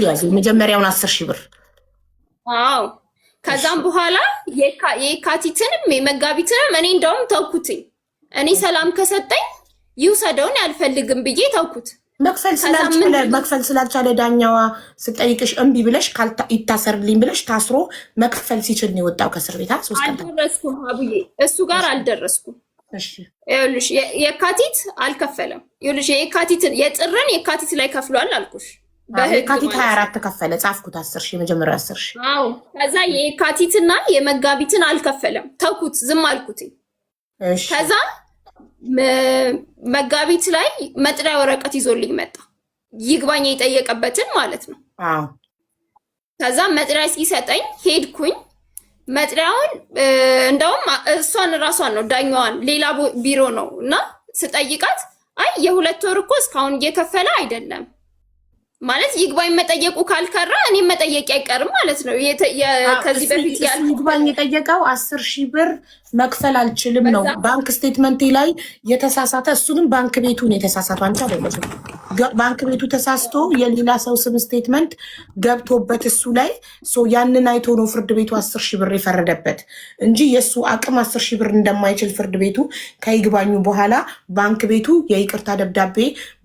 ያዝ መጀመሪያውን 10,000 ብር። አዎ ከዛም በኋላ የካቲትንም የመጋቢትንም እኔ እንደውም ተውኩትኝ። እኔ ሰላም ከሰጠኝ ይውሰደውን ያልፈልግም ብዬ ተውኩት። መክፈል ስላልቻለ ዳኛዋ ስጠይቅሽ እምቢ ብለሽ ይታሰርልኝ ብለሽ ታስሮ መክፈል ሲችል ነው የወጣው ከእስር ቤት። አልደረስኩም አብዬ እሱ ጋር አልደረስኩም። ይኸውልሽ የካቲት አልከፈለም። ይኸውልሽ የጥርን የካቲት ላይ ከፍሏል አልኩሽ። የካቲት 24 ተከፈለ ጻፍኩት 10,000 የመጀመሪያ 10,000። አዎ ከዛ የካቲትና የመጋቢትን አልከፈለም ተውኩት፣ ዝም አልኩት። ከዛ መጋቢት ላይ መጥሪያ ወረቀት ይዞልኝ መጣ፣ ይግባኝ የጠየቀበትን ማለት ነው። ከዛ መጥሪያ ሲሰጠኝ ሄድኩኝ። መጥሪያውን እንደውም ራሷን ነው ዳኛዋን ሌላ ቢሮ ነው እና ስጠይቃት አይ የ2 ወር እኮ እስካሁን እየከፈለ አይደለም ማለት ይግባኝ መጠየቁ ካልከራ እኔ መጠየቅ አይቀርም ማለት ነው። ከዚህ በፊት ይግባኝ የጠየቀው 10,000 ብር መክፈል አልችልም ነው ባንክ ስቴትመንቴ ላይ የተሳሳተ። እሱንም ባንክ ቤቱን የተሳሳተው አንቺ አይደለም። ባንክ ቤቱ ተሳስቶ የሌላ ሰው ስም ስቴትመንት ገብቶበት እሱ ላይ ያንን አይቶ ነው ፍርድ ቤቱ 10,000 ብር የፈረደበት እንጂ የእሱ አቅም 10,000 ብር እንደማይችል ፍርድ ቤቱ ከይግባኙ በኋላ ባንክ ቤቱ የይቅርታ ደብዳቤ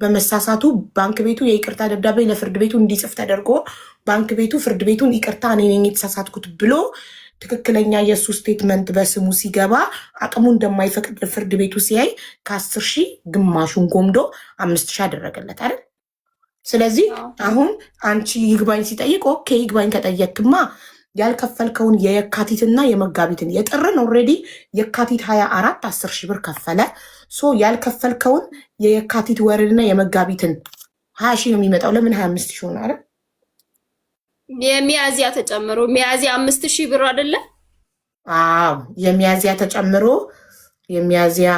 በመሳሳቱ ባንክ ቤቱ የይቅርታ ደብዳቤ ለፍርድ ቤቱ እንዲጽፍ ተደርጎ ባንክ ቤቱ ፍርድ ቤቱን ይቅርታ እኔ ነኝ የተሳሳትኩት ብሎ ትክክለኛ የእሱ ስቴትመንት በስሙ ሲገባ አቅሙ እንደማይፈቅድ ፍርድ ቤቱ ሲያይ ከ10,000 ግማሹን ጎምዶ 5,000 አደረገለት አይደል? ስለዚህ አሁን አንቺ ይግባኝ ሲጠይቅ ኦኬ ይግባኝ ከጠየቅማ ያልከፈልከውን የየካቲትና የመጋቢትን የጥርን ኦልሬዲ የካቲት 24 10,000 ብር ከፈለ። ያልከፈልከውን የየካቲት ወርንና የመጋቢትን 20,000 ነው የሚመጣው። ለምን 25,000 ሆነ አይደል? የሚያዚያ ተጨምሮ ሚያዚያ 5,000 ብር አይደለ? አዎ የሚያዚያ ተጨምሮ የሚያዚያ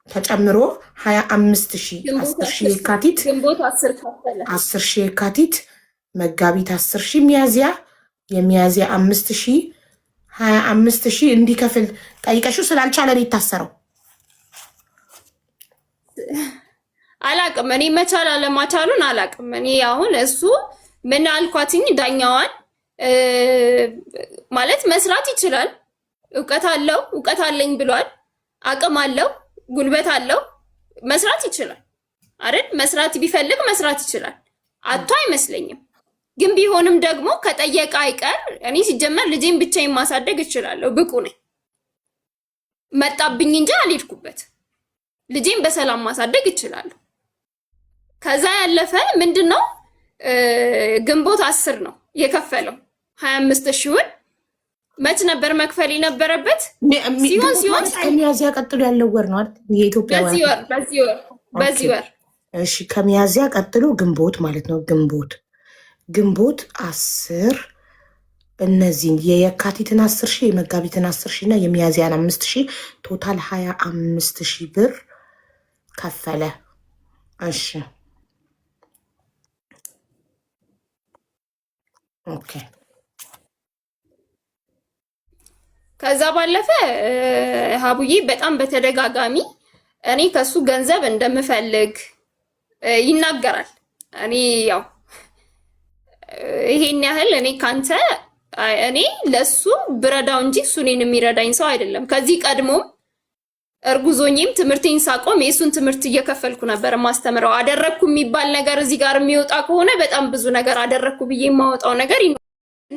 ተጨምሮ 25,000 10,000 የካቲት ግንቦት 10 ከፈለ 10,000 የካቲት መጋቢት 10,000 የሚያዚያ 5,000 25,000 እንዲከፍል ጠይቀሽው ስላልቻለ ነው የታሰረው። አላቅም እኔ መቻል አለማቻሉን አላቅም። እኔ አሁን እሱ ምን አልኳትኝ ዳኛዋን ማለት መስራት ይችላል፣ እውቀት አለኝ ብሏል፣ አቅም አለው፣ ጉልበት አለው፣ መስራት ይችላል አይደል? መስራት ቢፈልግ መስራት ይችላል። አቶ አይመስለኝም። ግን ቢሆንም ደግሞ ከጠየቀ አይቀር እኔ ሲጀመር ልጄን ብቻዬን ማሳደግ እችላለሁ፣ ብቁ ነኝ። መጣብኝ እንጂ አልሄድኩበት። ልጄን በሰላም ማሳደግ እችላለሁ። ከዛ ያለፈ ምንድነው ግንቦት 10 ነው የከፈለው 25,000 መች ነበር መክፈል የነበረበት? ሲሆን ከሚያዚያ ቀጥሎ ያለው ወር ነው አይደል? የኢትዮጵያ በዚህ ወር እሺ፣ ከሚያዚያ ቀጥሎ ግንቦት ማለት ነው። ግንቦት 10 እነዚህን የየካቲትን 10,000 የመጋቢትን 10,000 እና የሚያዚያን 5,000 ቶታል 25,000 ብር ከፈለ። እሺ ኦኬ። ከዛ ባለፈ ሀቡዬ በጣም በተደጋጋሚ እኔ ከሱ ገንዘብ እንደምፈልግ ይናገራል። እኔ ያው ይሄን ያህል እኔ ለሱ ብረዳው እንጂ እሱ እኔን የሚረዳኝ ሰው አይደለም። ከዚህ ቀድሞም እርጉዞኝም ትምህርቴን ሳቆም የሱን ትምህርት እየከፈልኩ ነበር ማስተምረው። አደረኩ የሚባል ነገር እዚህ ጋር የሚወጣ ከሆነ በጣም ብዙ ነገር አደረኩ ብዬ የማወጣው ነገር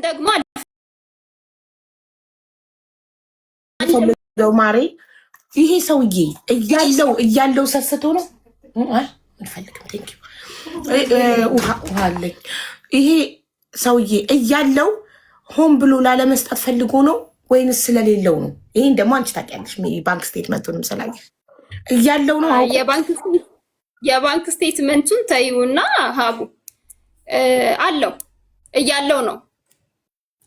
ደግሞ ማሬ ይሄ ሰውዬ እያለው ሰስቶ ነው አልፈልግም። ቴንኪው ውሃ አለኝ። ይሄ ሰውዬ እያለው ሆን ብሎ ላለመስጠት ፈልጎ ነው ወይንስ ስለሌለው ነው? ይሄን ደግሞ አንቺ ታውቂያለሽ። ባንክ ስቴትመንቱንም ስላየ እያለው ነው። የባንክ ስቴትመንቱን ተይውና ሀቡ እያለው ነው።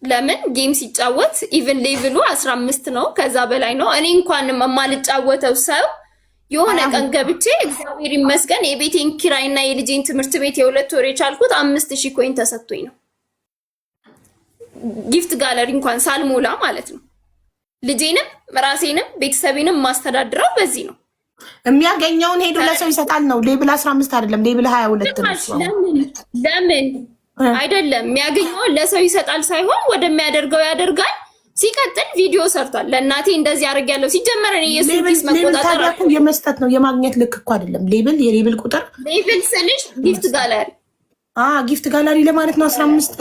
ለምን ጌም ሲጫወት ኢቭን ሌቭሉ 15 ነው፣ ከዛ በላይ ነው። እኔ እንኳን የማልጫወተው ሰው የሆነ ቀን ገብቼ እግዚአብሔር ይመስገን የቤቴን ኪራይና የልጄን ትምህርት ቤት የ2 ወር የቻልኩት 5,000 ኮይን ተሰጥቶኝ ነው። ጊፍት ጋለሪ እንኳን ሳልሞላ ማለት ነው። ልጄንም ራሴንም ቤተሰቤንም ማስተዳድረው በዚህ ነው። የሚያገኘውን ሄዶ ለሰው ይሰጣል ነው። ሌብል 15 አይደለም ሌብል 22 ነው። ለምን አይደለም የሚያገኘውን ለሰው ይሰጣል ሳይሆን ወደሚያደርገው ያደርጋል። ሲቀጥል ቪዲዮ ሰርቷል። ለእናቴ እንደዚህ አድርጌያለሁ። ሲጀመር እኔ የሱስ መቆጣጠር የመስጠት ነው የማግኘት ልክ እኮ አይደለም። ሌብል የሌብል ቁጥር ሌብል ስልሽ ጊፍት ጋላሪ ጊፍት ጋላሪ ለማለት ነው። 15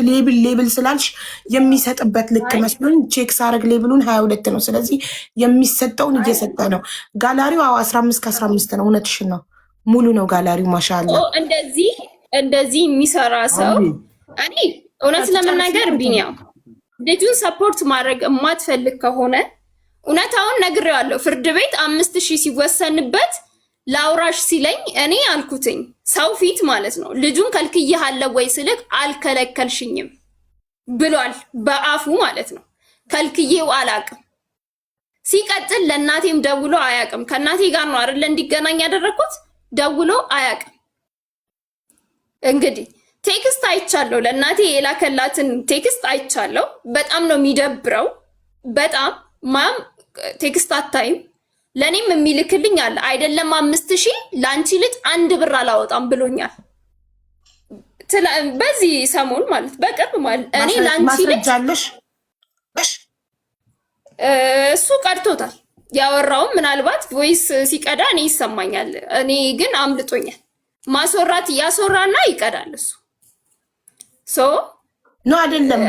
ሌብል ስላልሽ የሚሰጥበት ልክ መስሎኝ ቼክ ሳረግ ሌብሉን 22 ነው። ስለዚህ የሚሰጠውን እየሰጠ ነው። ጋላሪው 15 ከ15 ነው። እውነትሽን ነው። ሙሉ ነው ጋላሪው። ማሻአላ እንደዚህ የሚሰራ ሰው እኔ እውነት ለመናገር ቢኒያም ልጁን ሰፖርት ማድረግ የማትፈልግ ከሆነ እውነታውን ነግሬዋለሁ። ፍርድ ቤት 5000 ሲወሰንበት ላውራሽ ሲለኝ እኔ አልኩትኝ ሰው ፊት ማለት ነው ልጁን ከልክዬሃለሁ ወይ ስልክ አልከለከልሽኝም ብሏል። በአፉ ማለት ነው። ከልክዬው አላቅም። ሲቀጥል ለእናቴም ደውሎ አያቅም። ከእናቴ ጋር ነው አይደለ እንዲገናኝ ያደረኩት። ደውሎ አያቅም። እንግዲህ ቴክስት አይቻለሁ። ለእናቴ የላከላትን ቴክስት አይቻለሁ። በጣም ነው የሚደብረው። በጣም ማም ቴክስት አታይም። ለእኔም የሚልክልኝ አለ አይደለም 5000 ለአንቺ ልጅ 1 ብር አላወጣም ብሎኛል። በዚህ ሰሞን ማለት በቅርብ ማለት እኔ ለአንቺ ልጅ እሱ ቀድቶታል። ያወራውም ምናልባት ቮይስ ሲቀዳ እኔ ይሰማኛል። እኔ ግን አምልጦኛል። ማስወራት እያስወራና ይቀዳል እሱ ነው አይደለም።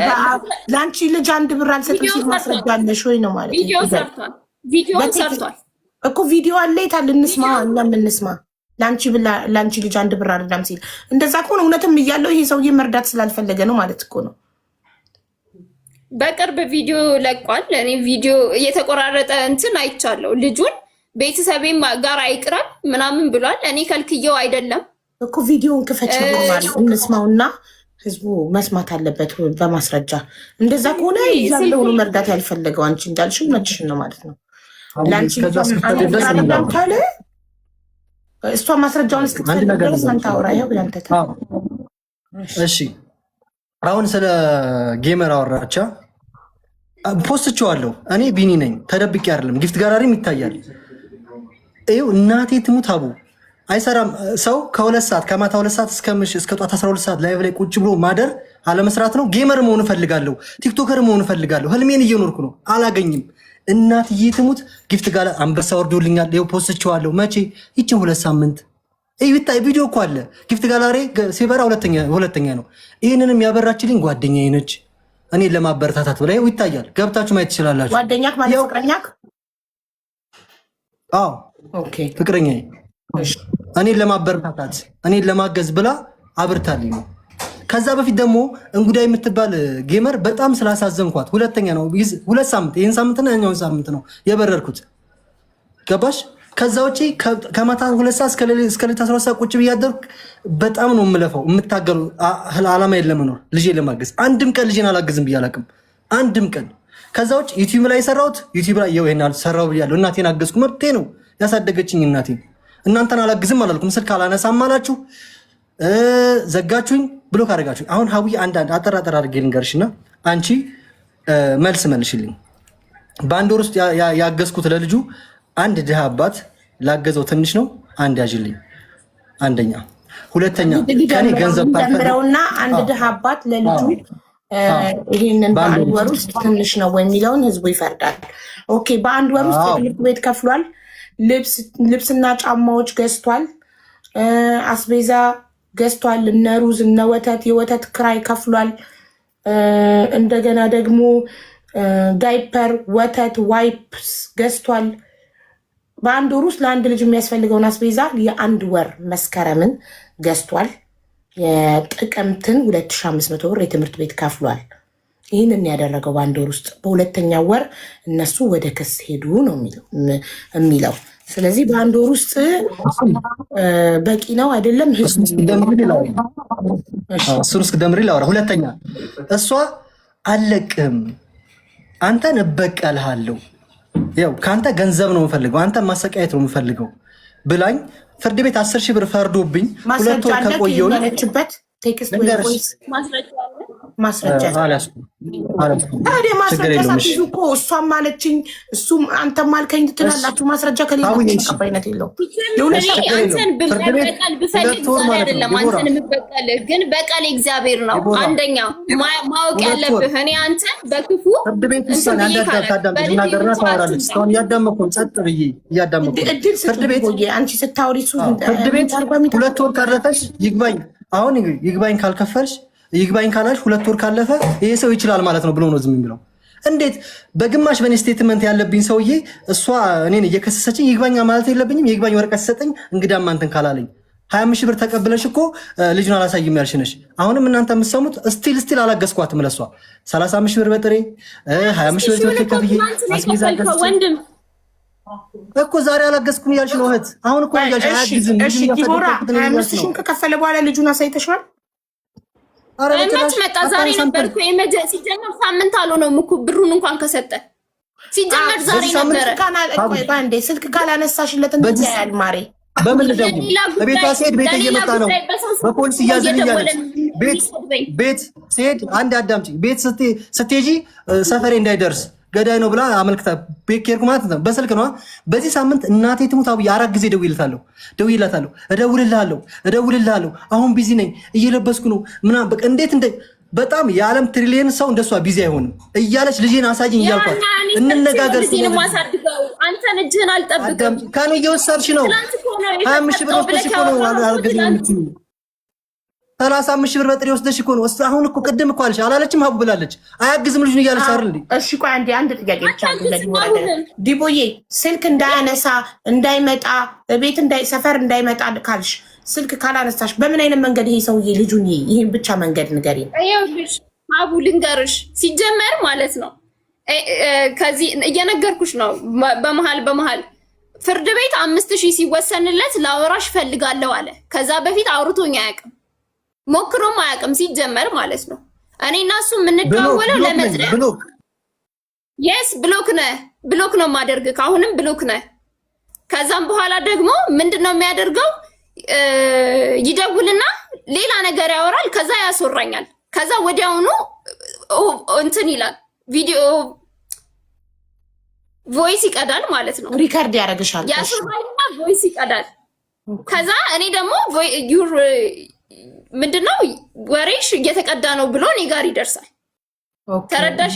ለአንቺ ልጅ 1 ብር አልሰጥም ሲል ማስረጃለሽ ወይ ነው ማለት ነው። ቪዲዮን ሰርቷል እኮ ቪዲዮ አለ። የታል እንስማ፣ እኛም እንስማ። ለአንቺ ልጅ 1 ብር አይደለም ሲል እንደዛ ከሆነ እውነትም እያለው ይሄ ሰውዬ መርዳት ስላልፈለገ ነው ማለት እኮ ነው። በቅርብ ቪዲዮ ለቋል። እኔ ቪዲዮ እየተቆራረጠ እንትን አይቻለሁ። ልጁን ቤተሰቤም ጋር አይቅራል ምናምን ብሏል። እኔ ከልክየው አይደለም እኮ ቪዲዮውን ክፈች ነው ማለት እንስማውና ህዝቡ መስማት አለበት በማስረጃ። እንደዛ ከሆነ ያለው ነው መርዳት ያልፈለገው። አንቺ እንዳልሽው ነጭሽን ነው ማለት ነው። ላንቺ ካለ እሷ ማስረጃውን እስክትፈልግ ድረስ አንተ አውራ። ይኸው ያንተ እሺ። አሁን ስለ ጌመር አወራቻ ፖስትቼዋለሁ። እኔ ቢኒ ነኝ፣ ተደብቄ አይደለም። ጊፍት ጋራሪም ይታያል። ይኸው እናቴ ትሙት አቡ አይሰራም። ሰው ከ2 ሰዓት ከማታ 2 ሰዓት እስከ ጧት 12 ሰዓት ላይቭ ላይ ቁጭ ብሎ ማደር አለመስራት ነው። ጌመር መሆን እፈልጋለሁ፣ ቲክቶከር መሆን እፈልጋለሁ። ህልሜን እየኖርኩ ነው፣ አላገኝም። እናትዬ ትሙት ጊፍት ጋር አንበሳ ወርዶልኛል። ይኸው ፖስትቼዋለሁ። መቼ ይችን 2 ሳምንት ይታይ ቪዲዮ እኮ አለ። ጊፍት ጋላሪ ሲበራ ሁለተኛ ነው። ይህንንም ያበራችልኝ ጓደኛዬ ነች። እኔን ለማበረታታት ብላ ይኸው ይታያል። ገብታችሁ ማየት ትችላላችሁ። ጓደኛክ ማለት ፍቅረኛክ? አዎ ኦኬ፣ ፍቅረኛዬ እኔን ለማበረታታት እኔን ለማገዝ ብላ አብርታልኝ ነው። ከዛ በፊት ደግሞ እንጉዳይ የምትባል ጌመር በጣም ስላሳዘንኳት ሁለተኛ ነው 2 ሳምንት ይህን ሳምንትና ያኛውን ሳምንት ነው የበረርኩት። ገባሽ? ከዛ ውጪ ከማታ 2 ሰዓት እስከ ሌሊት 12 ሰዓት ቁጭ ብያደርኩ በጣም ነው የምለፈው የምታገሉ ዓላማ ለመኖር ልጄ ለማገዝ። አንድም ቀን ልጄን አላገዝም ብዬ አላውቅም። አንድም ቀን። ከዛ ውጪ ዩቲዩብ ላይ የሰራሁት ዩቲዩብ ላይ ይሄን አልሰራው ብያለሁ። እናቴን አገዝኩ፣ መብቴ ነው። ያሳደገችኝ እናቴን። እናንተን አላግዝም አላልኩም። ስልክ አላነሳም አላችሁ፣ ዘጋችሁኝ፣ ብሎክ አደረጋችሁኝ። አሁን ሀዊ አንዳንድ አጠራጠር አድርጌ ልንገርሽና አንቺ መልስ መልሽልኝ። በ1 ወር ውስጥ ያገዝኩት ለልጁ አንድ ድሃ አባት ላገዘው ትንሽ ነው። አንድ ያዥልኝ። አንደኛ። ሁለተኛ ከኔ ገንዘብ ታልፈረውና አንድ ድሃ አባት ለልጁ ይሄንን በ1 ወር ውስጥ ትንሽ ነው ወይ የሚለውን ህዝቡ ይፈርዳል። ኦኬ፣ በ1 ወር ውስጥ የትምህርት ቤት ከፍሏል። ልብስና ጫማዎች ገዝቷል። አስቤዛ ገዝቷል። እነ ሩዝ እነ ወተት የወተት ክራይ ከፍሏል። እንደገና ደግሞ ዳይፐር፣ ወተት፣ ዋይፕስ ገዝቷል። በ1 ወር ውስጥ ለአንድ ልጅ የሚያስፈልገውን አስቤዛ የ1 ወር መስከረምን ገዝቷል። የጥቅምትን 2500 ብር የትምህርት ቤት ከፍሏል። ይህንን ያደረገው በ1 ወር ውስጥ። በሁለተኛው ወር እነሱ ወደ ክስ ሄዱ ነው የሚለው። ስለዚህ በ1 ወር ውስጥ በቂ ነው አይደለም? እሱን እስክደምሪ ላውራ። ሁለተኛ እሷ አለቅም አንተን እበቀልሃለሁ፣ ያው ከአንተ ገንዘብ ነው የምፈልገው፣ አንተ ማሰቃየት ነው የምፈልገው ብላኝ ፍርድ ቤት 10,000 ብር ፈርዶብኝ 2 ወር ከቆየሁ ታዲያ ማስረጃ ሳትይዙ እኮ እሷም አለችኝ እሱም አንተም አልከኝ ትላላችሁ። ማስረጃ ከሌላችሁ ተቀባይነት የለውም። አንተን በቀል ብፈልግ ዛሬ አይደለም አንተን የምበቀልህ፣ ግን በቀል እግዚአብሔር ነው። አንደኛ ማወቅ ያለብህ እኔ አንተን በክፉ ፍርድ ቤት ውሳኔ አንዳንድ ታወራለች። እስካሁን እያዳመኩኝ ጸጥ ብዬ እያዳመኩኝ ፍርድ ቤት አንቺ ስታወሪ እሱ ፍርድ ቤት 2 ወር ካለፈሽ ይግባኝ አሁን ይግባኝ ካልከፈልሽ ይግባኝ ካላልሽ 2 ወር ካለፈ ይሄ ሰው ይችላል ማለት ነው ብሎ ነው ዝም የሚለው። እንዴት በግማሽ በኔ ስቴትመንት ያለብኝ ሰውዬ እሷ እኔን እየከሰሰችኝ ይግባኝ ማለት የለብኝም? ይግባኝ ወረቀት ሰጠኝ እንግዳማ እንትን ካላለኝ 25 ሺህ ብር ተቀብለሽ እኮ ልጁን አላሳይም ያልሽ ነሽ። አሁንም እናንተ የምትሰሙት ስቲል አላገዝኳትም ለሷ 35 ሺህ ብር በጥሬ 25 ሺህ ብር ከፍዬ አስቤዛ ገዝቼ እኮ ዛሬ አላገዝኩም እያልሽ ነው እህት። አሁን እኮ እያልሽ አያግዝም። እሺ ዲቦራ 25 ሺህ ከከፈለ በኋላ ልጁን አሳይተሽዋል? መች መጣ? ዛሬ ነበር እኮ ሲጀመር ሳምንት አልሆነውም እኮ ብሩን እንኳን ከሰጠ ሲጀመር ዛሬ ነበረ። አንዴ ስልክ ካላነሳሽለት እንደዚህ ያያል ማሬ። በምን ልደውል? ቤቷ ስሄድ ቤት እየመጣ ነው በፖሊስ እያዝልኛለች። ቤት ስሄድ አንድ አዳምጪ። ቤት ስትሄጂ ሰፈሬ እንዳይደርስ ገዳይ ነው ብላ አመልክታ ቤት ኬርኩ ማለት ነው። በስልክ ነው። በዚህ ሳምንት እናቴ ትሙት አብዬ 4 ጊዜ ደውይላታለሁ፣ እደውልልሃለሁ፣ አሁን ቢዚ ነኝ፣ እየለበስኩ ነው ምናምን በቃ እንዴት በጣም የዓለም ትሪሊየን ሰው እንደሷ ቢዚ አይሆንም እያለች ልጄን አሳጅኝ እያልኳት እንነጋገር። አንተን እጅህን አልጠብቅም ከኔ እየወሰድሽ ነው። 25 ሺህ ብር ወስደሽ እኮ ነው አልገዛም የምትይው። 35 ሺህ ብር በጥሬ ወስደሽ እኮ ነው። አሁን እኮ ቅድም እኮ አለች አላለችም? ሀቡ ብላለች። አያግዝም ልጁን እያለች አይደል እንዴ? እሺ ቆይ አንድ ጥያቄ ብቻ ዲቦዬ፣ ስልክ እንዳያነሳ እንዳይመጣ ቤት ሰፈር እንዳይመጣ ካልሽ ስልክ ካላነሳሽ በምን አይነት መንገድ ይሄ ሰውዬ ልጁን ይሄን ብቻ መንገድ ንገሪኝ። ይኸውልሽ ሀቡ ልንገርሽ፣ ሲጀመር ማለት ነው ከዚህ እየነገርኩሽ ነው። በመሀል ፍርድ ቤት 5 ሺህ ሲወሰንለት ላወራሽ ፈልጋለሁ አለ። ከዛ በፊት አውርቶኝ አያውቅም፣ ሞክሮም አያውቅም ሲጀመር ማለት ነው። እኔ እና እሱ የምንደዋወለው ለመጥሪያ የስ ብሎክ ነው ማደርግ። አሁንም ብሎክ ነህ። ከዛም በኋላ ደግሞ ምንድነው የሚያደርገው? ይደውልና ሌላ ነገር ያወራል። ከዛ ያስወራኛል። ከዛ ወዲያውኑ እንትን ይላል፣ ቪዲዮ ቮይስ ይቀዳል ማለት ነው። ሪከርድ ያደርግሻል። ያስወራኝና ቮይስ ይቀዳል። ከዛ እኔ ደግሞ ምንድነው ወሬሽ እየተቀዳ ነው ብሎ እኔ ጋር ይደርሳል። ተረዳሽ?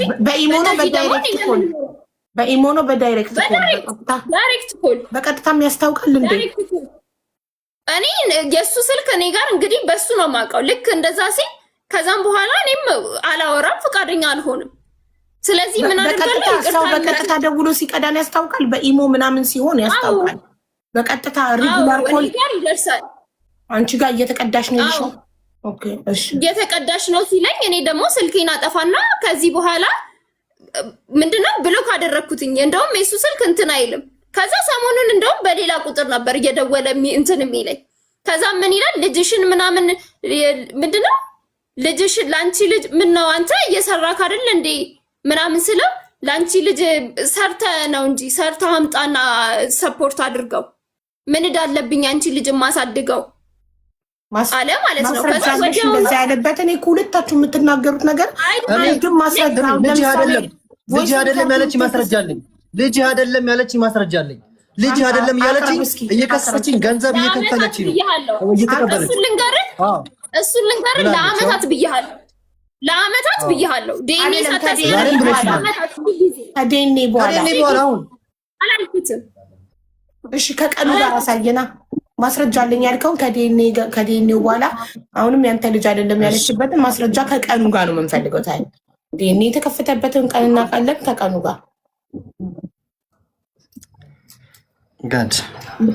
በኢሞ ነው በዳይሬክት ኮል በቀጥታም ያስታውቃል እንዴ? እኔ የሱ ስልክ እኔ ጋር እንግዲህ በሱ ነው የማውቀው። ልክ እንደዛ ሲል ከዛም በኋላ እኔም አላወራም፣ ፈቃደኛ አልሆንም። ስለዚህ ምን አደርጋለሁ? ሰው በቀጥታ ደውሎ ሲቀዳን ያስታውቃል። በኢሞ ምናምን ሲሆን ያስታውቃል። በቀጥታ ሬጉላር ኮል ይደርሳል። አንቺ ጋር እየተቀዳሽ ነው ይልሽ። ኦኬ እሺ፣ እየተቀዳሽ ነው ሲለኝ እኔ ደግሞ ስልኬን አጠፋና ከዚህ በኋላ ምንድነው ብሎክ አደረኩትኝ። እንደውም የሱ ስልክ እንትን አይልም። ከዛ ሰሞኑን እንደውም በሌላ ቁጥር ነበር እየደወለ እንትን የሚለኝ። ከዛ ምን ይላል? ልጅሽን ምናምን ምንድነው ልጅሽን ለአንቺ ልጅ ምን ነው አንተ እየሰራክ አይደል እንዴ ምናምን ስለው ለአንቺ ልጅ ሰርተ ነው እንጂ ሰርተ አምጣና ሰፖርት አድርገው ምን እዳለብኝ አንቺ ልጅ ማሳድገው አለ ማለት ነው። ከዛ ወዲያው እንደዛ ያለበት እኔ ሁለታችሁ የምትናገሩት ነገር ግን ማስረጃው ልጅ አይደለም ያለች ማስረጃለኝ። ልጅ አይደለም ያለች ማስረጃለኝ። ልጅ አይደለም ያለች እየከሰሰችኝ ገንዘብ እየከፈለች ነው እየተቀበለች። እሱን ልንገርህ ለአመታት ብያለሁ። ለአመታት ብያለሁ። ዲኤንኤ ሳታስገኝ ከዲኤንኤ በኋላ አሁን አላልኩትም። እሺ ከቀኑ ጋር አሳየና ማስረጃ አለኝ ያልከውን ከዲኤንኤ በኋላ አሁንም ያንተ ልጅ አይደለም ያለችበትን ማስረጃ ከቀኑ ጋር ነው የምንፈልገው። ታይ ዲኤንኤ የተከፈተበትን ቀን እናውቃለን። ከቀኑ ጋር ጋድ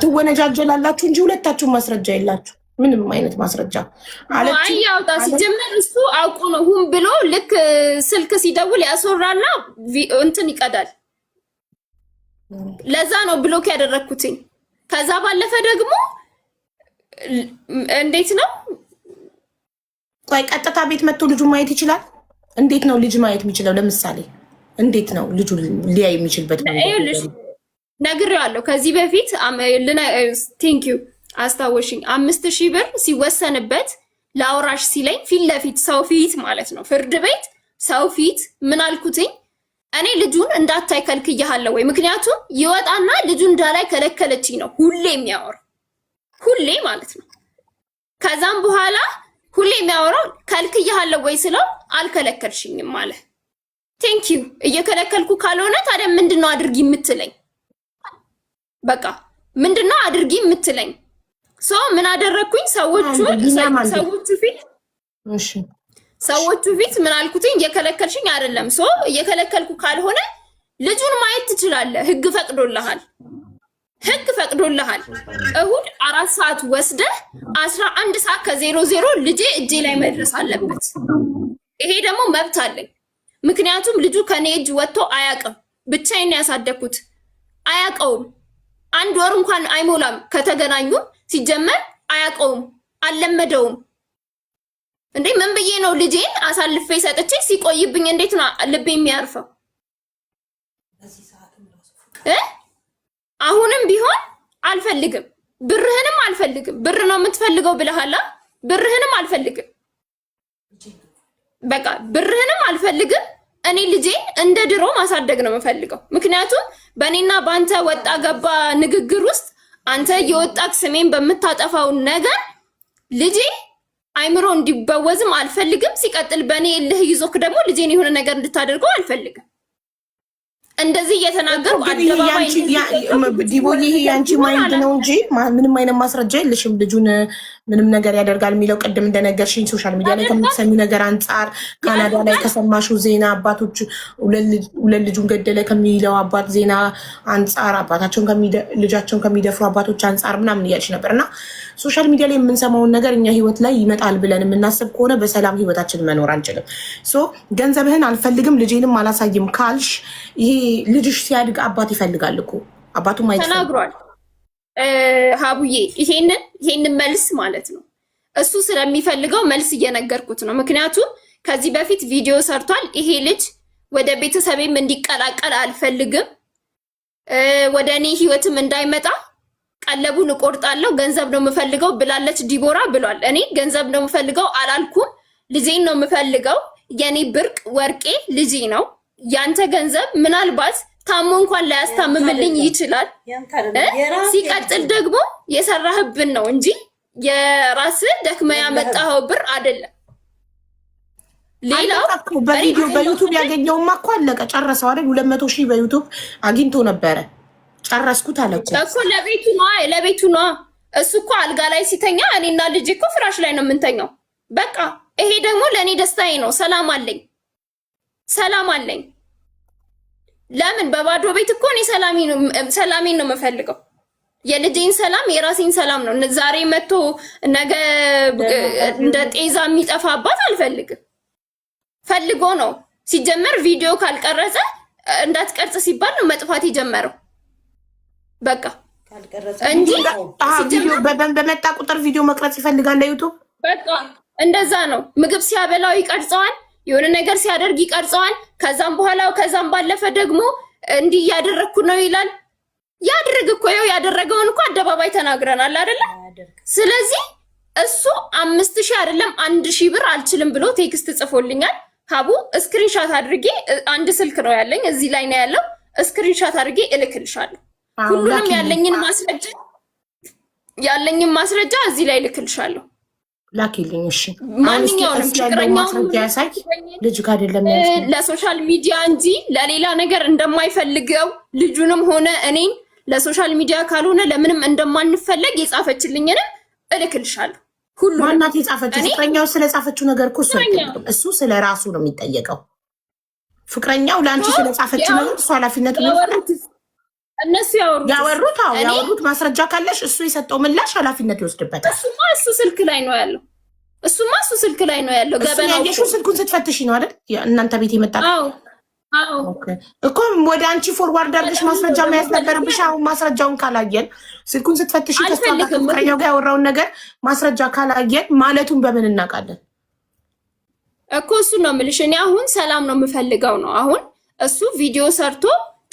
ትወነጃጀላላችሁ እንጂ ሁለታችሁ ማስረጃ የላችሁ። ምንም አይነት ማስረጃ አለች። ያውጣ ሲጀመር እሱ አውቆ ነው ሁን ብሎ ልክ ስልክ ሲደውል ያስወራና እንትን ይቀዳል። ለዛ ነው ብሎክ ያደረኩትኝ። ከዛ ባለፈ ደግሞ እንዴት ነው ቆይ ቀጥታ ቤት መጥቶ ልጁ ማየት ይችላል? እንዴት ነው ልጅ ማየት የሚችለው? ለምሳሌ እንዴት ነው ልጁ ሊያይ የሚችልበት? ነግሬዋለሁ ከዚህ በፊት ቴንክ ዩ አስታወሽኝ። 5000 ብር ሲወሰንበት ለአውራሽ ሲለኝ ፊት ለፊት ሰው ፊት ማለት ነው ፍርድ ቤት ሰው ፊት ምን አልኩትኝ? እኔ ልጁን እንዳታይ ከልክያለሁ ወይ? ምክንያቱም ይወጣና ልጁን እንዳላይ ከለከለችኝ ነው ሁሌ የሚያወራው፣ ሁሌ ማለት ነው። ከዛም በኋላ ሁሌ የሚያወራው ከልክያለሁ ወይ ስለው አልከለከልሽኝም ማለት ቴንክ ዩ። እየከለከልኩ ካልሆነ ታዲያ ምንድነው አድርጊ የምትለኝ? በቃ ምንድነው አድርጊ የምትለኝ? ምን አደረኩኝ? ሰዎቹ ፊት ምን አልኩትኝ? እየከለከልሽኝ አይደለም። እየከለከልኩ ካልሆነ ልጁን ማየት ትችላለህ። ህግ ፈቅዶልሃል። እሁድ 4 ሰዓት ወስደህ 11 ሰዓት ከ00 ልጄ እጄ ላይ መድረስ አለበት። ይሄ ደግሞ መብት አለኝ። ምክንያቱም ልጁ ከኔ እጅ ወጥቶ አያውቅም። ብቻዬን ያሳደኩት አያውቀውም። 1 ወር እንኳን አይሞላም ከተገናኙ። ሲጀመር አያውቀውም፣ አልለመደውም። እንዴ ምን ብዬ ነው ልጄን አሳልፌ ሰጥቼ ሲቆይብኝ እንዴት ነው ልቤ የሚያርፈው? አሁንም ቢሆን አልፈልግም፣ ብርህንም አልፈልግም። ብር ነው የምትፈልገው ብለሃላ። ብርህንም አልፈልግም፣ በቃ ብርህንም አልፈልግም። እኔ ልጄን እንደ ድሮ ማሳደግ ነው የምፈልገው። ምክንያቱም በእኔና በአንተ ወጣ ገባ ንግግር ውስጥ አንተ የወጣት ስሜን በምታጠፋው ነገር ልጄ አይምሮ እንዲበወዝም አልፈልግም። ሲቀጥል በእኔ እልህ ይዞክ ደግሞ ልጄን የሆነ ነገር እንድታደርገው አልፈልግም። እንደዚህ እየተናገርኩ አደባባይ ዲቦዬ ይሄ ያንቺ ማይንድ ነው እንጂ ምንም አይነት ማስረጃ የለሽም። ልጁን ምንም ነገር ያደርጋል የሚለው ቅድም እንደነገርሽኝ ሶሻል ሚዲያ ላይ ከምትሰሚ ነገር አንጻር፣ ካናዳ ላይ ከሰማሽው ዜና አባቶች ሁለት ልጁን ገደለ ከሚለው አባት ዜና አንጻር፣ ልጃቸውን ከሚደፍሩ አባቶች አንጻር ምናምን እያልሽ ነበር። እና ሶሻል ሚዲያ ላይ የምንሰማውን ነገር እኛ ህይወት ላይ ይመጣል ብለን የምናስብ ከሆነ በሰላም ህይወታችን መኖር አንችልም። ገንዘብህን አልፈልግም ልጄንም አላሳይም ካልሽ ይሄ ልጅሽ ሲያድግ አባት ይፈልጋል እኮ አባቱ ማየት ተናግሯል። ሀቡዬ ይሄንን መልስ ማለት ነው እሱ ስለሚፈልገው መልስ እየነገርኩት ነው። ምክንያቱም ከዚህ በፊት ቪዲዮ ሰርቷል። ይሄ ልጅ ወደ ቤተሰቤም እንዲቀላቀል አልፈልግም፣ ወደ እኔ ህይወትም እንዳይመጣ ቀለቡን እቆርጣለሁ፣ ገንዘብ ነው የምፈልገው ብላለች ዲቦራ ብሏል። እኔ ገንዘብ ነው የምፈልገው አላልኩም፣ ልጄን ነው የምፈልገው። የኔ ብርቅ ወርቄ ልጄ ነው። ያንተ ገንዘብ ምናልባት ታሞ እንኳን ላያስታምምልኝ ይችላል። ሲቀጥል ደግሞ የሰራህብን ነው እንጂ የራስህ ደክመህ ያመጣኸው ብር አይደለም። ሌላው በዩቱብ ያገኘውማ እኮ አለቀ ጨረሰው አይደል? 200,000 በዩቱብ አግኝቶ ነበረ። ጨረስኩት አለ እኮ ለቤቱ ነው። እሱ እኮ አልጋ ላይ ሲተኛ እኔና ልጅ እኮ ፍራሽ ላይ ነው የምንተኛው። በቃ ይሄ ደግሞ ለእኔ ደስታዬ ነው። ሰላም አለኝ። ለምን በባዶ ቤት እኮ እኔ ሰላሜን ነው የምፈልገው። የልጄን ሰላም የራሴን ሰላም ነው። ዛሬ መጥቶ ነገ እንደ ጤዛ የሚጠፋ አባት አልፈልግም። ፈልጎ ነው ሲጀመር ቪዲዮ ካልቀረጸ እንዳትቀርጽ ሲባል ነው መጥፋት የጀመረው። በቃ እንጂ በመጣ ቁጥር ቪዲዮ መቅረጽ ይፈልጋል ለዩቱብ። በቃ እንደዛ ነው። ምግብ ሲያበላው ይቀርጸዋል፣ የሆነ ነገር ሲያደርግ ይቀርጸዋል። ከዛም ባለፈ ደግሞ እንዲህ እያደረግኩ ነው ይላል። ያድርግ እኮ ያደረገውን እኮ አደባባይ ተናግረናል አይደለ? ስለዚህ እሱ 5,000 አይደለም 1,000 ብር አልችልም ብሎ ቴክስት ጽፎልኛል። ሀቡ ስክሪንሻት አድርጌ አንድ ስልክ ነው ያለኝ እዚህ ላይ ነው ያለው። ስክሪንሻት አድርጌ እልክልሻለሁ። ሁሉንም ያለኝን ማስረጃ እዚህ ላይ እልክልሻለሁ። ላኪልኝ። እሺ ማንኛውንም ማስረጃ ያሳይ ልጅ አይደለም ለሶሻል ሚዲያ እንጂ ለሌላ ነገር እንደማይፈልገው ልጁንም ሆነ እኔን ለሶሻል ሚዲያ ካልሆነ ለምንም እንደማንፈለግ የጻፈችልኝንም እልክልሻለሁ። ሁሉ ማናት የጻፈችው? ፍቅረኛው ስለጻፈችው ነገር እኮ እሱ ስለ ራሱ ነው የሚጠየቀው። ፍቅረኛው ለአንቺ ስለጻፈችው ነገር እሱ ኃላፊነቱ እነሱ ያወሩት ማስረጃ ካለሽ እሱ የሰጠው ምላሽ ኃላፊነት ይወስድበታል። እሱ ስልክ ላይ ነው ያለው። ገበናው ስልኩን ስትፈትሽ ነው አይደል? እናንተ ቤት የመጣ እኮ ወደ አንቺ ፎርዋርድ አድርገሽ ማስረጃ መያዝ ነበረብሽ። አሁን ማስረጃውን ካላየን ስልኩን ስትፈትሽ ፍቅረኛው ጋር ያወራውን ነገር ማስረጃ ካላየን ማለቱን በምን እናውቃለን? እኮ እሱ ነው የምልሽ። እኔ አሁን ሰላም ነው የምፈልገው ነው። አሁን እሱ ቪዲዮ ሰርቶ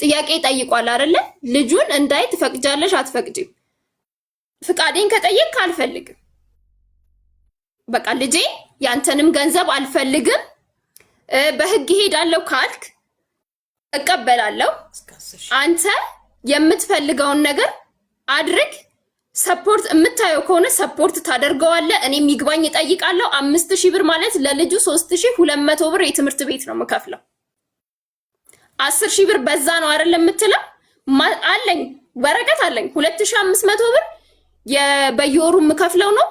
ጥያቄ ጠይቋል አይደለ? ልጁን እንዳይ ትፈቅጃለሽ አትፈቅጂም? ፍቃዴን ከጠየቅ አልፈልግም። በቃ ልጄ ያንተንም ገንዘብ አልፈልግም። በህግ ሄዳለሁ ካልክ እቀበላለሁ። አንተ የምትፈልገውን ነገር አድርግ። ሰፖርት የምታየው ከሆነ ሰፖርት ታደርገዋለህ። እኔም ይግባኝ እጠይቃለሁ። 5000 ብር ማለት ለልጁ 3200 ብር የትምህርት ቤት ነው የምከፍለው። 10000 ብር በዛ ነው አይደል የምትለው? አለኝ ወረቀት አለኝ። 2500 ብር በየወሩ የምከፍለው ነው።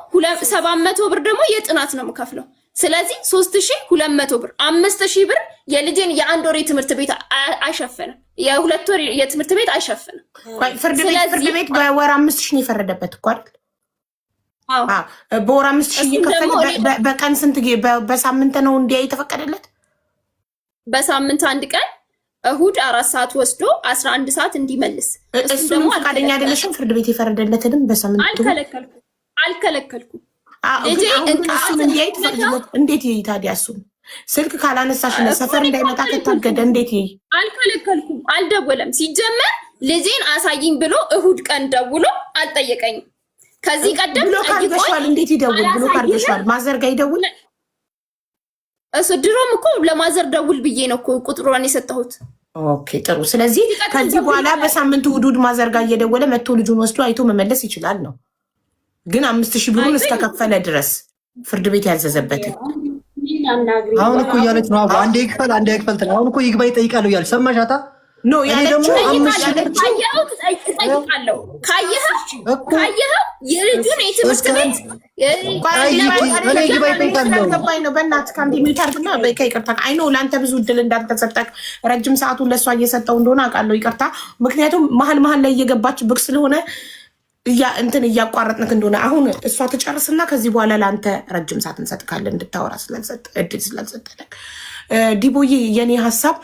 700 ብር ደግሞ የጥናት ነው የምከፍለው። ስለዚህ 3200 ብር 5000 ብር የልጄን የአንድ ወር የትምህርት ቤት አይሸፍንም። የሁለት ወር የትምህርት ቤት አይሸፍንም። ፍርድ ቤት በወር 5000 ነው የፈረደበት እኮ አይደል? አዎ በወር 5000 እየከፈለ በቀን ስንት በሳምንት ነው እንዲያ የተፈቀደለት? በሳምንት አንድ ቀን እሁድ 4 ሰዓት ወስዶ 11 ሰዓት እንዲመልስ። እሱ ደግሞ ፈቃደኛ አይደለሽም? ፍርድ ቤት የፈረደለትንም በሳምንት አልከለከልኩም። እንዴት ይሄ ታዲያ? እሱን ስልክ ካላነሳሽ ሰፈር እንዳይመጣ ከታገደ እንዴት ይሄ? አልከለከልኩም። አልደወለም። ሲጀመር ልጄን አሳይኝ ብሎ እሁድ ቀን ደውሎ አልጠየቀኝም። ከዚህ ቀደም ብሎ ካርገሽዋል። እንዴት ይደውል? ብሎ ካርገሽዋል። ማዘር ጋር ይደውል። እሱ ድሮም እኮ ለማዘር ደውል ብዬ ነው እኮ ቁጥሯን የሰጠሁት። ኦኬ ጥሩ። ስለዚህ ከዚህ በኋላ በሳምንቱ ውዱድ ማዘር ጋር እየደወለ መጥቶ ልጁን ወስዶ አይቶ መመለስ ይችላል ነው። ግን 5000 ብሩን እስከከፈለ ድረስ ፍርድ ቤት ያዘዘበትን አሁን እኮ እያለች ነው። አንዴ ይክፈል አንዴ ይክፈል። አሁን እኮ ይግባኝ እጠይቃለሁ እያለች ሰማሻታ? ኖ ያለችው እጠይቃለሁ። ካየኸው የልጁን የትምህርት ቤት ገባኝ ነው። በእናትህ ከአንድ ሚታርግና ከይቅርታ አይ ኖ ለአንተ ብዙ እድል እንዳልተሰጠቅ ረጅም ሰዓቱን ለእሷ እየሰጠው እንደሆነ አውቃለሁ። ይቅርታ። ምክንያቱም መሀል ላይ እየገባች ብቅ ስለሆነ እንትን እያቋረጥንክ እንደሆነ አሁን እሷ ትጨርስና ከዚህ በኋላ ለአንተ ረጅም ሰዓት እንሰጥካለን እንድታወራ እድል ስላልሰጠለክ። ዲቦዬ የኔ ሀሳብ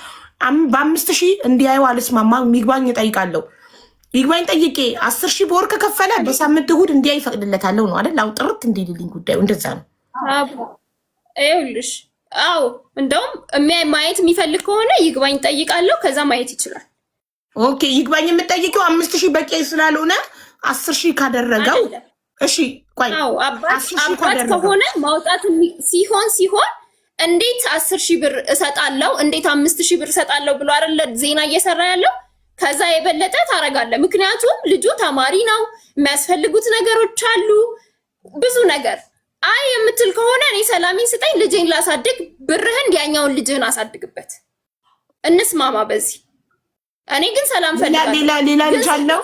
በ5000 እንዲያዩ አልስማማም። ይግባኝ እጠይቃለሁ። ይግባኝ ጠይቄ 10000 በወር ከከፈለ በሳምንት እሑድ እንዲያ ይፈቅድለታለሁ ነው አይደል? አው ጥርት እንዲልልኝ ጉዳዩ እንደዛ ነው። ይኸውልሽ፣ አዎ እንደውም ማየት የሚፈልግ ከሆነ ይግባኝ ጠይቃለሁ። ከዛ ማየት ይችላል። ኦኬ ይግባኝ የምጠይቀው 5000 በቂ ስላልሆነ 10000 ካደረገው እሺ። ቆይ አባት ከሆነ ማውጣት ሲሆን እንዴት 10000 ብር እሰጣለሁ እንዴት 5000 ብር እሰጣለሁ ብሎ አይደለ ዜና እየሰራ ያለው። ከዛ የበለጠ ታረጋለህ። ምክንያቱም ልጁ ተማሪ ነው፣ የሚያስፈልጉት ነገሮች አሉ፣ ብዙ ነገር። አይ የምትል ከሆነ እኔ ሰላሜን ስጠኝ፣ ልጄን ላሳድግ፣ ብርህን ያኛውን ልጅህን አሳድግበት፣ እንስማማ በዚህ። እኔ ግን ሰላም ፈልጋለሁ። ሌላ ልጅ አለው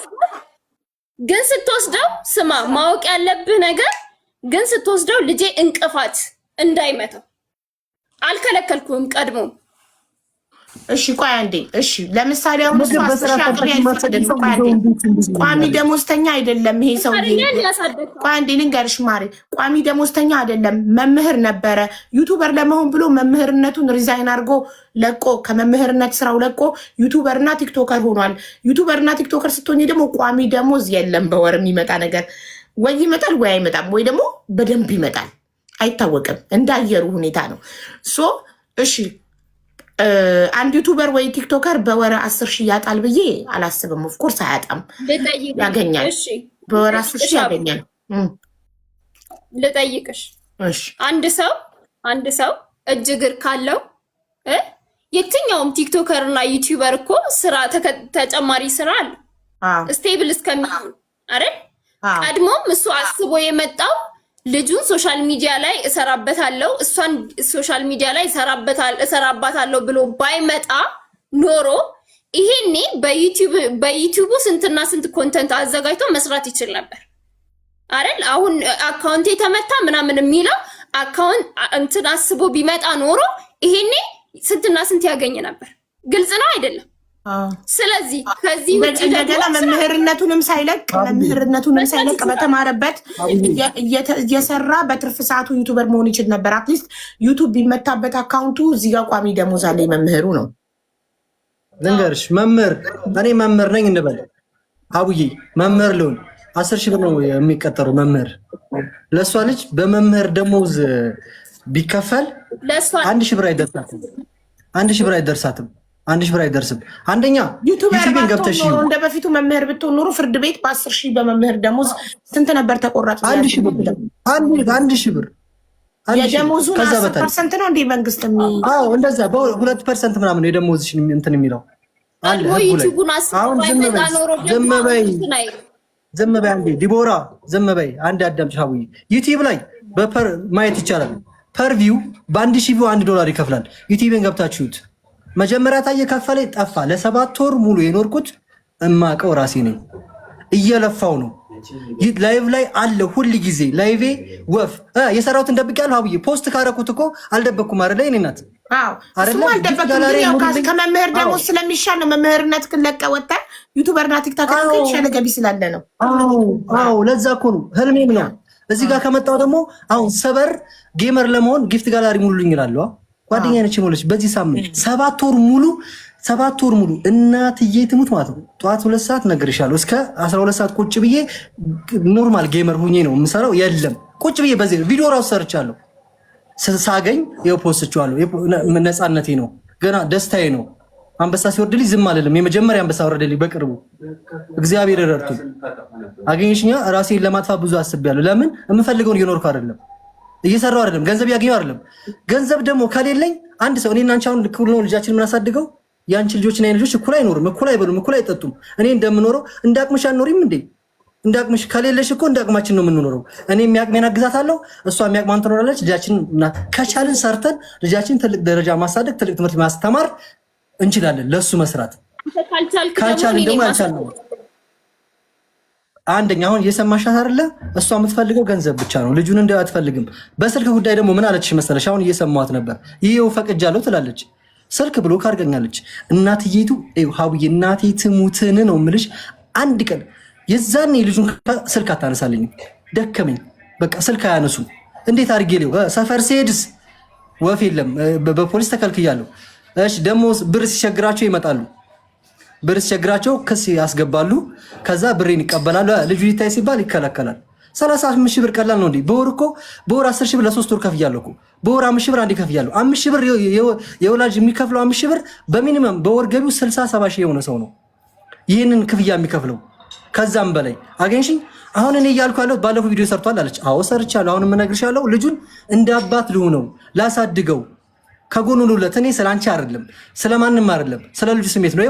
ግን ስትወስደው ስማ፣ ማወቅ ያለብህ ነገር ግን ስትወስደው ልጄ እንቅፋት እንዳይመታው አልከለከልኩም ቀድሞ። እሺ ቆይ አንዴ። እሺ ለምሳሌ አሁን ቋሚ ደሞዝተኛ አይደለም ይሄ ሰውዬ። ቆይ አንዴ ልንገርሽ ማሪ፣ ቋሚ ደሞዝተኛ አይደለም፣ መምህር ነበረ። ዩቱበር ለመሆን ብሎ መምህርነቱን ሪዛይን አድርጎ ለቆ ከመምህርነት ስራው ለቆ ዩቱበርና ቲክቶከር ሆኗል። ዩቱበርና ቲክቶከር ስትሆኚ ደግሞ ቋሚ ደሞዝ የለም። በወር የሚመጣ ነገር ወይ ይመጣል ወይ አይመጣም፣ ወይ ደግሞ በደንብ ይመጣል፣ አይታወቅም። እንዳየሩ ሁኔታ ነው። ሶ እሺ አንድ ዩቱበር ወይ ቲክቶከር በወር 10000 ያጣል ብዬ አላስብም። ኦፍኮርስ አያጣም፣ ያገኛል። በወር 10000 ያገኛል። ልጠይቅሽ፣ አንድ ሰው እጅ እግር ካለው የትኛውም ቲክቶከር እና ዩቲዩበር እኮ ስራ ተጨማሪ ስራ አለ ስቴብል እስከሚሆን አይደል? ቀድሞም እሱ አስቦ የመጣው ልጁን ሶሻል ሚዲያ ላይ እሰራበታለሁ፣ እሷን ሶሻል ሚዲያ ላይ እሰራባታለሁ ብሎ ባይመጣ ኖሮ ይሄኔ በዩቲዩቡ ስንትና ስንት ኮንተንት አዘጋጅቶ መስራት ይችል ነበር አይደል? አሁን አካውንት የተመታ ምናምን የሚለው አካውንት እንትን አስቦ ቢመጣ ኖሮ ይሄኔ ስንትና ስንት ያገኝ ነበር። ግልጽ ነው አይደለም? ስለዚህ ከዚህ ውጪ እንደገና መምህርነቱንም ሳይለቅ በተማረበት እየሰራ በትርፍ ሰዓቱ ዩቱበር መሆን ይችል ነበር። አትሊስት ዩቱብ ቢመታበት አካውንቱ እዚህ ጋር ቋሚ ደሞዝ አለ መምህሩ ነው። ልንገርሽ መምህር፣ እኔ መምህር ነኝ እንበል አቡዬ፣ መምህር ልሆን 10000 ብር ነው የሚቀጠረው መምህር። ለእሷ ልጅ በመምህር ደሞዝ ቢከፈል 1000 ብር አይደርሳትም። 1000 ብር አይደርሳትም። 1000 ብር አይደርስም። አንደኛ ዩቲዩብን ገብተሽ እንደ በፊቱ መምህር ብትሆን ኖሮ ፍርድ ቤት በ10000 በመምህር ደሞዝ ስንት ነበር ተቆራጭ? 1000 ብር የደሞዙን 10% ነው እንዴ መንግስት አዎ እንደዛ በ2% ምናምን የደሞዝሽን እንትን የሚለው አለ። አሁን ዝም በይ አንዴ ዲቦራ ዝም በይ አንዴ አዳምጪ። ሀቡዬ ዩቲዩብ ላይ በፐር ማየት ይቻላል። ፐር ቪው በ1000 ቪው $1 ይከፍላል። ዩቲዩብን ገብታችሁት መጀመሪያ ታየ ከፈለኝ ጠፋ። ለ7 ወር ሙሉ የኖርኩት እማቀው ራሴ ነኝ። እየለፋው ነው። ላይቭ ላይ አለ ሁሉ ጊዜ ላይቬ ወፍ የሰራሁትን ደብቄያለሁ። ሀቡዬ ፖስት ካረኩት እኮ አልደበኩም አይደለ? እኔ ናት ከመምህር ደግሞ ስለሚሻል ነው። መምህርነት ክለቀ ወጣ ዩቱበርና ቲክቶክ ይሻለ ገቢ ስላለ ነው። አዎ ለዛ እኮ ነው ህልሜም ነው። እዚህ ጋር ከመጣው ደግሞ አሁን ሰበር ጌመር ለመሆን ጊፍት ጋላሪ ሙሉልኝ እላለሁ። ጓደኛ ነች ሞለች በዚህ ሳምንት 7 ወር ሙሉ እናትዬ ትሙት ማለት ነው። ጠዋት 2 ሰዓት ነግሬሻለሁ እስከ 12 ሰዓት ቁጭ ብዬ ኖርማል ጌመር ሁኜ ነው የምሰራው። የለም ቁጭ ብዬ በዚህ ቪዲዮ ራሱ ሰርቻለሁ። ሳገኝ የፖስትቻለሁ። ነፃነቴ ነው ገና ደስታዬ ነው። አንበሳ ሲወርድልኝ ዝም አልልም። የመጀመሪያ አንበሳ ወረደልኝ በቅርቡ እግዚአብሔር ረድቶኝ። አገኘሽኛ ራሴን ለማጥፋት ብዙ አስቤያለሁ። ለምን የምፈልገውን እየኖርኩ አይደለም፣ እየሰራሁ አይደለም፣ ገንዘብ ያገኘው አይደለም። ገንዘብ ደግሞ ከሌለኝ አንድ ሰው እኔና አንቺ አሁን እኩል ነው ልጃችን የምናሳድገው። የአንቺ ልጆችና የኔ ልጆች እኩል አይኖርም፣ እኩል አይበሉም፣ እኩል አይጠጡም። እኔ እንደምኖረው እንዳቅምሽ አልኖሪም እንዴ? እንዳቅምሽ ከሌለሽ እኮ እንዳቅማችን ነው የምንኖረው። እኔ የሚያቅሜን አግዛታለሁ፣ እሷ የሚያቅማን ትኖራለች። ልጃችን ከቻልን ሰርተን ልጃችን ትልቅ ደረጃ ማሳደግ፣ ትልቅ ትምህርት ማስተማር እንችላለን። ለሱ መስራት ካልቻልን ደግሞ ያልቻልነው አንደኛ አሁን እየሰማሻት አይደለ? እሷ የምትፈልገው ገንዘብ ብቻ ነው። ልጁን እንደው አትፈልግም። በስልክ ጉዳይ ደግሞ ምን አለችሽ መሰለሽ? አሁን እየሰማኋት ነበር። ይሄው ፈቅጃለሁ ትላለች። ስልክ ብሎ ካርገኛለች። እናትዬቱ ሀቡዬ እናቴ ትሙትን ነው የምልሽ። አንድ ቀን የዛኔ ልጁን ስልክ አታነሳልኝም። ደከመኝ በቃ ስልክ አያነሱ። እንዴት አድርጌ ሊው ሰፈር ሲሄድስ ወፍ የለም፣ በፖሊስ ተከልክያለሁ። እሺ ደግሞ ብር ሲቸግራቸው ይመጣሉ። ብር ሲቸግራቸው ክስ ያስገባሉ። ከዛ ብሬን ይቀበላሉ። ልጁ ይታይ ሲባል ይከለከላል። 35 ሺህ ብር ቀላል ነው እንዴ? በወር እኮ በወር 10 ሺህ ብር ለ3 ወር ከፍያለሁ እኮ። በወር 5 ሺህ ብር አንዴ ከፍያለሁ። 5 ሺህ ብር የወላጅ የሚከፍለው 5 ሺህ ብር በሚኒመም በወር ገቢው 60-70 ሺህ የሆነ ሰው ነው ይህንን ክፍያ የሚከፍለው። ከዛም በላይ አገኝሽኝ። አሁን እኔ እያልኩ ያለሁት ባለፈው ቪዲዮ ሰርቷል አለች። አዎ ሰርቻለሁ። አሁን የምነግርሻለሁ ልጁን እንደ አባት ልሁነው፣ ላሳድገው፣ ከጎኑ ልውለት። እኔ ስለ አንቺ አይደለም ስለማንም አይደለም ስለ ልጁ ስሜት ነው።